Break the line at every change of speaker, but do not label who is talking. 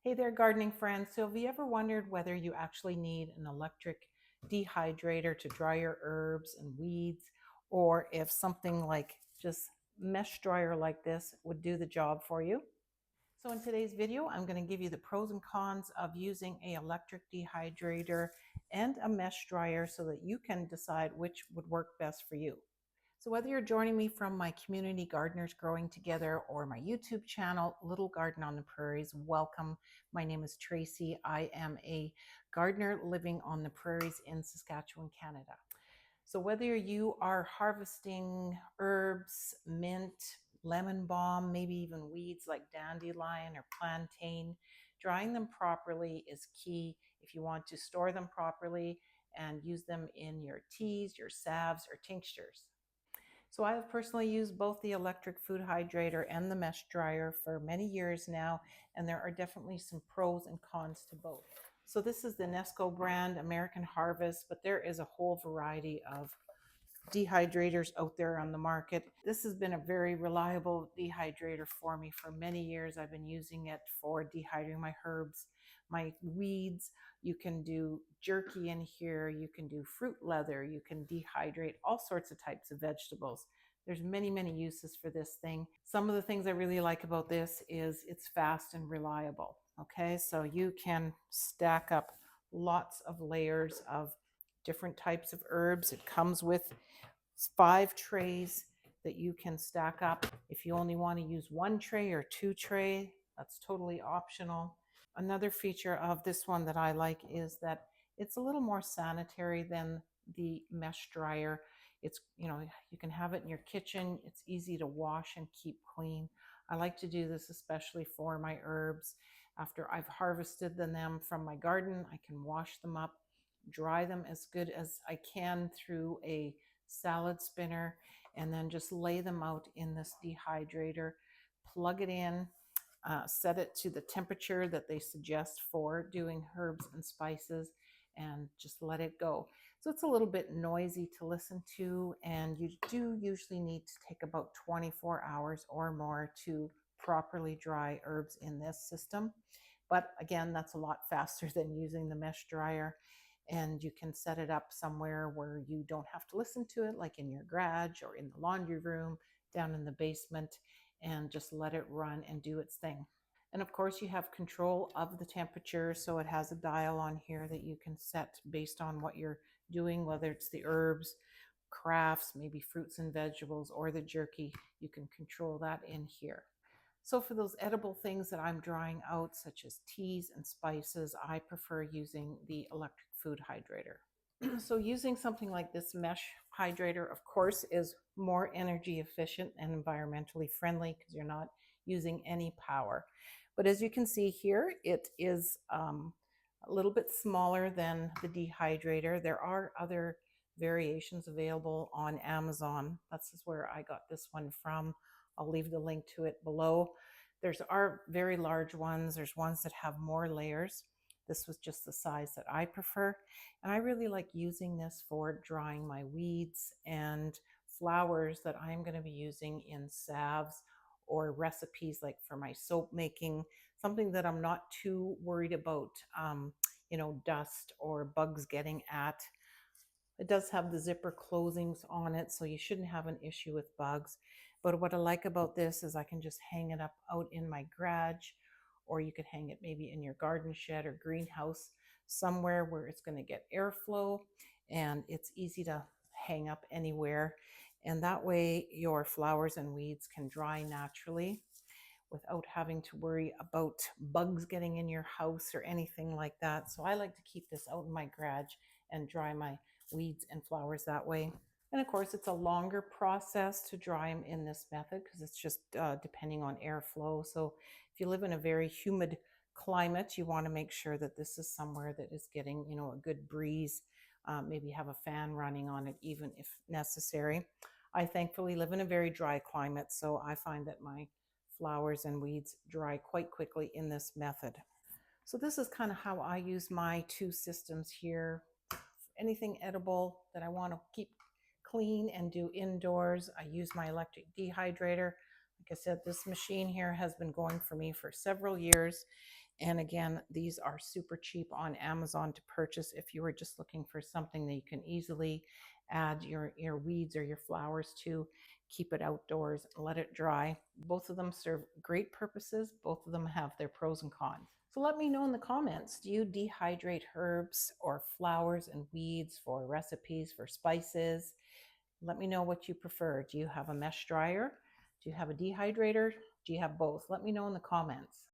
Hey there, gardening friends. So, have you ever wondered whether you actually need an electric dehydrator to dry your herbs and weeds, or if something like just mesh dryer like this would do the job for you? So, in today's video, I'm going to give you the pros and cons of using a electric dehydrator and a mesh dryer so that you can decide which would work best for you. So, whether you're joining me from my community Gardeners Growing Together or my YouTube channel, Little Garden on the Prairies, welcome. My name is Tracy. I am a gardener living on the prairies in Saskatchewan, Canada. So, whether you are harvesting herbs, mint, lemon balm, maybe even weeds like dandelion or plantain, drying them properly is key if you want to store them properly and use them in your teas, your salves, or tinctures. So I have personally used both the electric food hydrator and the mesh dryer for many years now, and there are definitely some pros and cons to both. So this is the Nesco brand American Harvest, but there is a whole variety of dehydrators out there on the market. This has been a very reliable dehydrator for me for many years. I've been using it for dehydrating my herbs, my weeds. You can do jerky in here, you can do fruit leather, you can dehydrate all sorts of types of vegetables. There's many uses for this thing. Some of the things I really like about this is it's fast and reliable. Okay, so you can stack up lots of layers of different types of herbs. It comes with 5 trays that you can stack up. If you only want to use 1 tray or 2 tray, that's totally optional. Another feature of this one that I like is that it's a little more sanitary than the mesh dryer. It's, you can have it in your kitchen. It's easy to wash and keep clean. I like to do this especially for my herbs. After I've harvested them from my garden, I can wash them up, dry them as good as I can through a salad spinner, and then just lay them out in this dehydrator, plug it in, set it to the temperature that they suggest for doing herbs and spices, and just let it go. So it's a little bit noisy to listen to, and you do usually need to take about 24 hours or more to properly dry herbs in this system. But again, that's a lot faster than using the mesh dryer. And you can set it up somewhere where you don't have to listen to it, like in your garage or in the laundry room, down in the basement, and just let it run and do its thing. And of course, you have control of the temperature. So it has a dial on here that you can set based on what you're doing, whether it's the herbs, crafts, maybe fruits and vegetables, or the jerky. You can control that in here. So for those edible things that I'm drying out, such as teas and spices, I prefer using the electric food hydrator. So using something like this mesh hydrator, of course, is more energy efficient and environmentally friendly because you're not using any power. But as you can see here, it is a little bit smaller than the dehydrator. There are other variations available on Amazon. That's where I got this one from. I'll leave the link to it below. There's are very large ones. There's ones that have more layers. This was just the size that I prefer. And I really like using this for drying my weeds and flowers that I'm going to be using in salves or recipes, like for my soap making, something that I'm not too worried about, dust or bugs getting at. It does have the zipper closings on it, so you shouldn't have an issue with bugs. But what I like about this is I can just hang it up out in my garage, or you could hang it maybe in your garden shed or greenhouse, somewhere where it's going to get airflow and it's easy to hang up anywhere. And that way your flowers and weeds can dry naturally without having to worry about bugs getting in your house or anything like that. So I like to keep this out in my garage and dry my weeds and flowers that way. And of course, it's a longer process to dry them in this method because it's just depending on airflow. So if you live in a very humid climate, you want to make sure that this is somewhere that is getting, a good breeze. Maybe have a fan running on it, even if necessary. I thankfully live in a very dry climate, so I find that my flowers and weeds dry quite quickly in this method. So this is kind of how I use my two systems here. Anything edible that I want to keep clean and do indoors, I use my electric dehydrator. Like I said, this machine here has been going for me for several years, And again, these are super cheap on Amazon to purchase if you are just looking for something that you can easily add your weeds or your flowers to. Keep it outdoors, let it dry. Both of them serve great purposes. Both of them have their pros and cons. So let me know in the comments, do you dehydrate herbs or flowers and weeds for recipes, for spices? Let me know what you prefer. Do you have a mesh dryer? Do you have a dehydrator? Do you have both? Let me know in the comments.